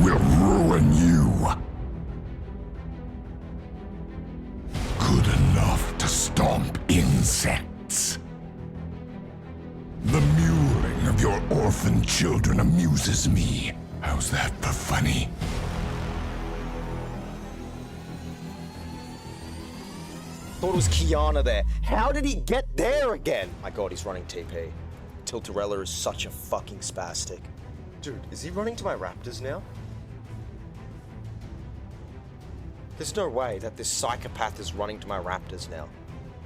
will ruin you. Good enough to stomp insects. The mewling of your orphan children amuses me. How's that for funny? Thought it was Kiana there. How did he get there again? My god, he's running TP. Tilterella is such a fucking spastic. Dude, is he running to my raptors now? There's no way that this psychopath is running to my raptors now.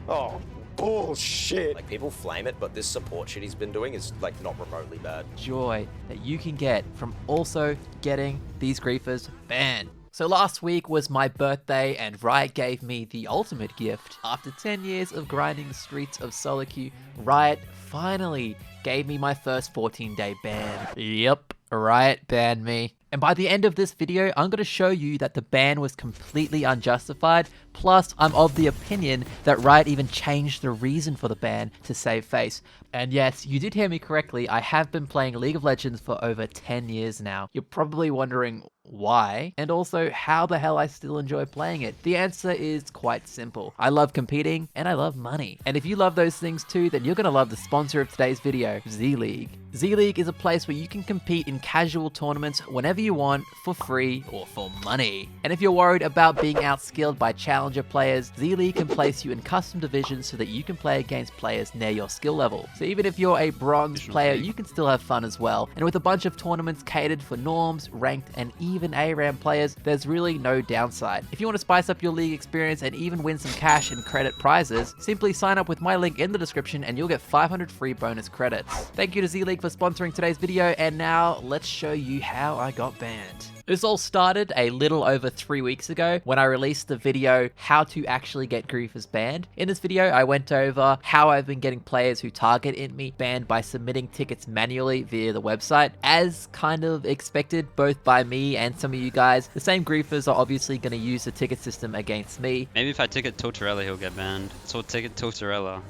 Oh, bullshit. Like, people flame it, but this support shit he's been doing is, like, not remotely bad. Joy that you can get from also getting these griefers banned. So last week was my birthday and Riot gave me the ultimate gift. After 10 years of grinding the streets of solo queue, Riot finally gave me my first 14-day ban. Yep, Riot banned me. And by the end of this video, I'm going to show you that the ban was completely unjustified. Plus, I'm of the opinion that Riot even changed the reason for the ban to save face. And yes, you did hear me correctly, I have been playing League of Legends for over 10 years now. You're probably wondering why, and also how the hell I still enjoy playing it. The answer is quite simple. I love competing, and I love money. And if you love those things too, then you're going to love the sponsor of today's video, Z-League. Z-League is a place where you can compete in casual tournaments whenever you want, for free or for money. And if you're worried about being outskilled by challenger players, Z-League can place you in custom divisions so that you can play against players near your skill level. So even if you're a bronze player, you can still have fun as well. And with a bunch of tournaments catered for norms, ranked, and even ARAM players, there's really no downside. If you want to spice up your league experience and even win some cash and credit prizes, simply sign up with my link in the description and you'll get 500 free bonus credits. Thank you to Z-League for sponsoring today's video, and now let's show you how I got banned. This all started a little over 3 weeks ago when I released the video how to actually get griefers banned. In this video, I went over how I've been getting players who target me banned by submitting tickets manually via the website. As kind of expected, both by me and some of you guys, the same griefers are obviously going to use the ticket system against me. Maybe if I ticket Tilterella, he'll get banned. So ticket Tilterella.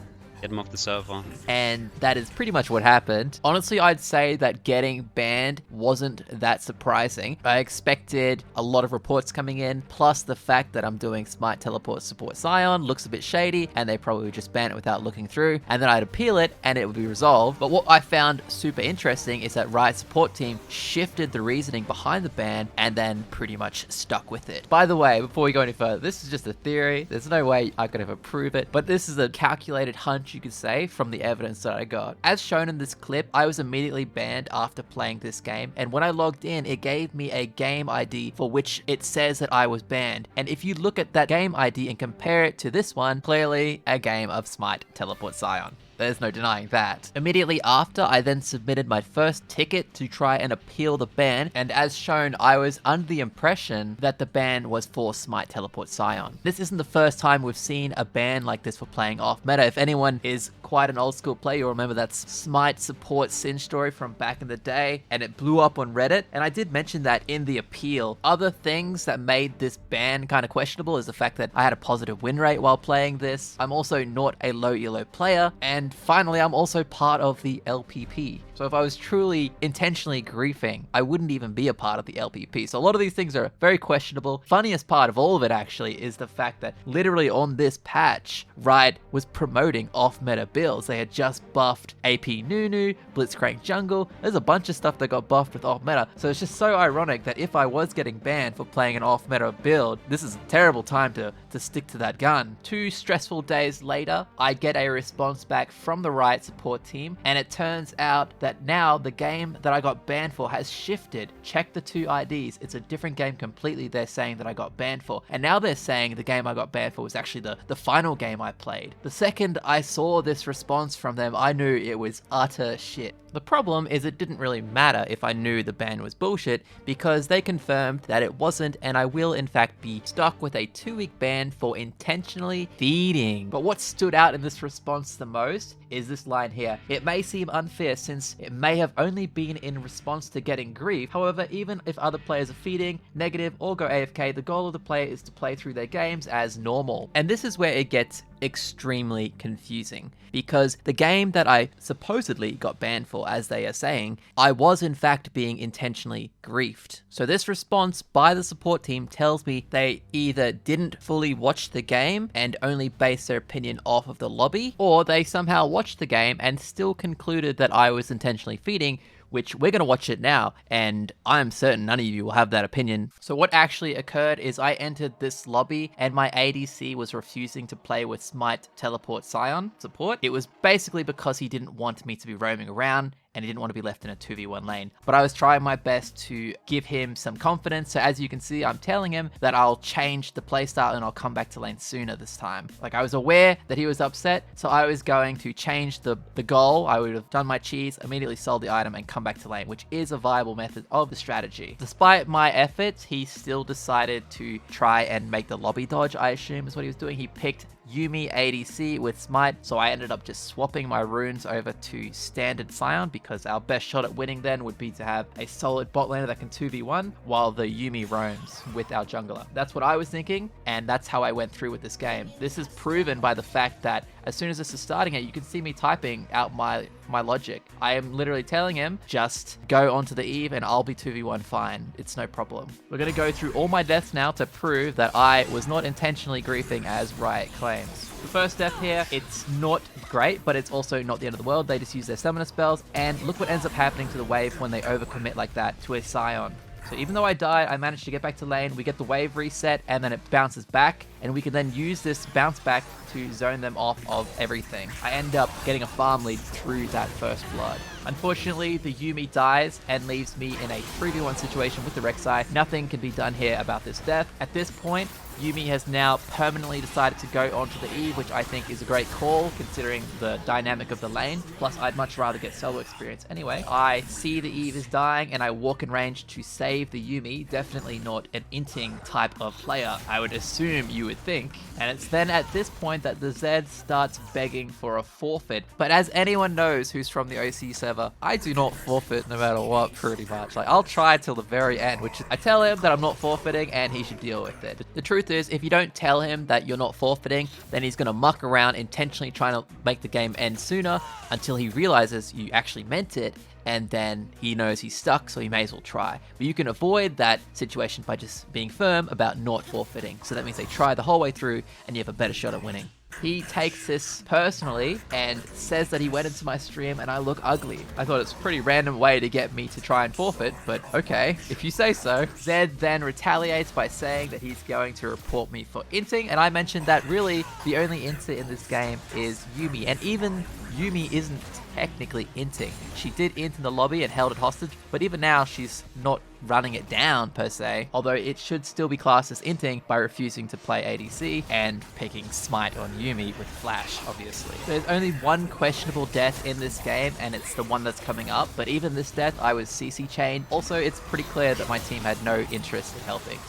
Get him off the server. And that is pretty much what happened. Honestly, I'd say that getting banned wasn't that surprising. I expected a lot of reports coming in, plus the fact that I'm doing Smite teleport support Scion looks a bit shady, and they probably would just ban it without looking through, and then I'd appeal it and it would be resolved. But what I found super interesting is that Riot support team shifted the reasoning behind the ban and then pretty much stuck with it. By the way, before we go any further, this is just a theory. There's no way I could ever prove it, but this is a calculated hunch, you could say, from the evidence that I got. As shown in this clip, I was immediately banned after playing this game, and when I logged in, it gave me a game ID for which it says that I was banned. And if you look at that game ID and compare it to this one, clearly a game of Smite Teleport Scion. There's no denying that. Immediately after, I then submitted my first ticket to try and appeal the ban, and as shown, I was under the impression that the ban was for Smite Teleport Scion. This isn't the first time we've seen a ban like this for playing off meta. If anyone is quite an old school player, you'll remember that Smite support Sin story from back in the day, and it blew up on Reddit, and I did mention that in the appeal. Other things that made this ban kind of questionable is the fact that I had a positive win rate while playing this. I'm also not a low elo player, and finally, I'm also part of the LPP. So if I was truly intentionally griefing, I wouldn't even be a part of the LPP. So a lot of these things are very questionable. Funniest part of all of it actually is the fact that literally on this patch, Riot was promoting off-meta builds. They had just buffed AP Nunu, Blitzcrank Jungle. There's a bunch of stuff that got buffed with off-meta. So it's just so ironic that if I was getting banned for playing an off-meta build, this is a terrible time to stick to that gun. 2 stressful days later, I get a response back from the Riot support team, and it turns out that now the game that I got banned for has shifted. Check the 2 IDs. It's a different game completely they're saying that I got banned for. And now they're saying the game I got banned for was actually the final game I played. The second I saw this response from them, I knew it was utter shit. The problem is it didn't really matter if I knew the ban was bullshit, because they confirmed that it wasn't, and I will in fact be stuck with a 2-week ban for intentionally feeding. But what stood out in this response the most is this line here. It may seem unfair since it may have only been in response to getting grief. However, even if other players are feeding, negative, or go AFK, the goal of the player is to play through their games as normal. And this is where it gets extremely confusing because the game that I supposedly got banned for, as they are saying, I was in fact being intentionally griefed. So this response by the support team tells me they either didn't fully watch the game and only based their opinion off of the lobby, or they somehow watched the game and still concluded that I was intentionally feeding, which we're going to watch it now, and I'm certain none of you will have that opinion. So what actually occurred is I entered this lobby and my ADC was refusing to play with Smite Teleport Scion support. It was basically because he didn't want me to be roaming around and he didn't want to be left in a 2v1 lane. But I was trying my best to give him some confidence. So as you can see, I'm telling him that I'll change the playstyle and I'll come back to lane sooner this time. Like, I was aware that he was upset, so I was going to change the goal. I would have done my cheese, immediately sold the item and come back to lane, which is a viable method of the strategy. Despite my efforts, he still decided to try and make the lobby dodge, I assume is what he was doing. He picked Yuumi ADC with Smite, so I ended up just swapping my runes over to standard Scion because our best shot at winning then would be to have a solid bot laner that can 2v1 while the Yuumi roams with our jungler. That's what I was thinking, and that's how I went through with this game. This is proven by the fact that as soon as this is starting it, you can see me typing out my logic. I am literally telling him, just go onto the Eve and I'll be 2v1 fine. It's no problem. We're going to go through all my deaths now to prove that I was not intentionally griefing as Riot claims. The first death here, it's not great, but it's also not the end of the world. They just use their summoner spells, and look what ends up happening to the wave when they overcommit like that to a Scion. So even though I died, I managed to get back to lane, we get the wave reset, and then it bounces back, and we can then use this bounce back to zone them off of everything. I end up getting a farm lead through that first blood. Unfortunately, the Yuumi dies and leaves me in a 3v1 situation with the Rek'Sai. Nothing can be done here about this death. At this point, Yuumi has now permanently decided to go onto the Eve, which I think is a great call considering the dynamic of the lane. Plus, I'd much rather get solo experience anyway. I see the Eve is dying and I walk in range to save the Yuumi. Definitely not an inting type of player, I would assume you would think. And it's then at this point that the Zed starts begging for a forfeit. But as anyone knows who's from the OC server, I do not forfeit no matter what, pretty much. Like, I'll try till the very end, which is, I tell him that I'm not forfeiting and he should deal with it. The truth is, if you don't tell him that you're not forfeiting, then he's going to muck around intentionally trying to make the game end sooner until he realizes you actually meant it, and then he knows he's stuck, so he may as well try. But you can avoid that situation by just being firm about not forfeiting. So that means they try the whole way through and you have a better shot at winning. He takes this personally and says that he went into my stream and I look ugly. I thought it's a pretty random way to get me to try and forfeit, but okay, if you say so. Zed then retaliates by saying that he's going to report me for inting, and I mentioned that really the only inter in this game is Yuumi, and even Yuumi isn't technically inting. She did int in the lobby and held it hostage, but even now she's not running it down per se, although it should still be classed as inting by refusing to play ADC and picking Smite on Yuumi with Flash, obviously. There's only one questionable death in this game, and it's the one that's coming up, but even this death I was CC chained. Also, it's pretty clear that my team had no interest in helping.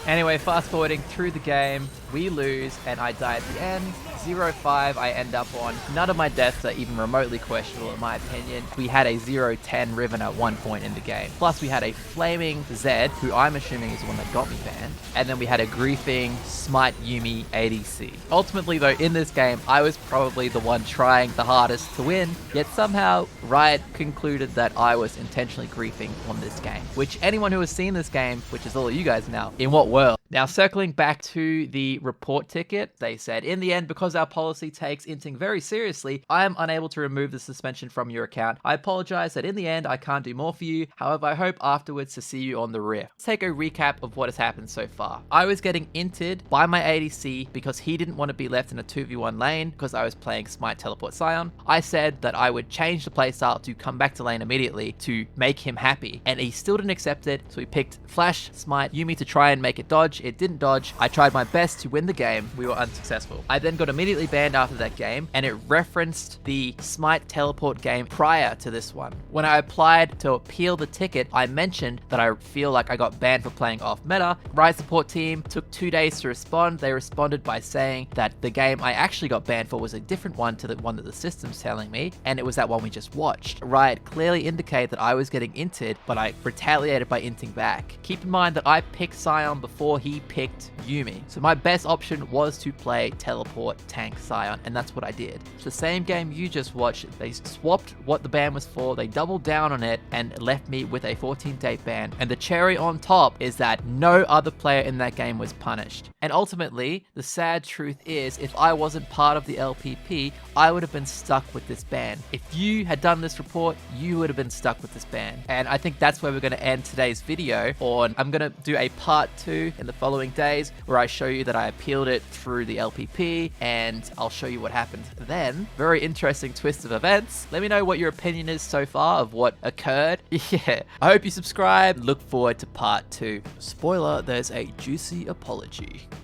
Anyway, fast forwarding through the game, we lose and I die at the end. 0-5 I end up on. None of my deaths are even remotely questionable in my opinion. We had a 0-10 Riven at one point in the game. Plus we had a flaming Zed, who I'm assuming is the one that got me banned. And then we had a griefing Smite Yuumi ADC. Ultimately though, in this game, I was probably the one trying the hardest to win, yet somehow Riot concluded that I was intentionally griefing on this game. Which anyone who has seen this game, which is all of you guys now, in what world? Now circling back to the report ticket, they said, in the end, because our policy takes inting very seriously, I am unable to remove the suspension from your account. I apologize that in the end, I can't do more for you. However, I hope afterwards to see you on the Rift. Let's take a recap of what has happened so far. I was getting inted by my ADC because he didn't want to be left in a 2v1 lane because I was playing Smite Teleport Scion. I said that I would change the playstyle to come back to lane immediately to make him happy, and he still didn't accept it, so he picked Flash, Smite, Yuumi to try and make it dodge. It didn't dodge. I tried my best to win the game. We were unsuccessful. I then got immediately banned after that game, and it referenced the Smite Teleport game prior to this one. When I applied to appeal the ticket, I mentioned that I feel like I got banned for playing off meta. Riot support team took 2 days to respond. They responded by saying that the game I actually got banned for was a different one to the one that the system's telling me, and it was that one we just watched. Riot clearly indicated that I was getting inted, but I retaliated by inting back. Keep in mind that I picked Scion before he he picked Yuumi. So my best option was to play Teleport Tank Scion, and that's what I did. It's the same game you just watched. They swapped what the ban was for, they doubled down on it, and left me with a 14-day ban. And the cherry on top is that no other player in that game was punished. And ultimately, the sad truth is, if I wasn't part of the LPP, I would have been stuck with this ban. If you had done this report, you would have been stuck with this ban. And I think that's where we're going to end today's video on. I'm going to do a part 2 in the following days where I show you that I appealed it through the LPP, and I'll show you what happened then. Very interesting twist of events. Let me know what your opinion is so far of what occurred. Yeah, I hope you subscribe. Look forward to part 2. Spoiler, there's a juicy apology.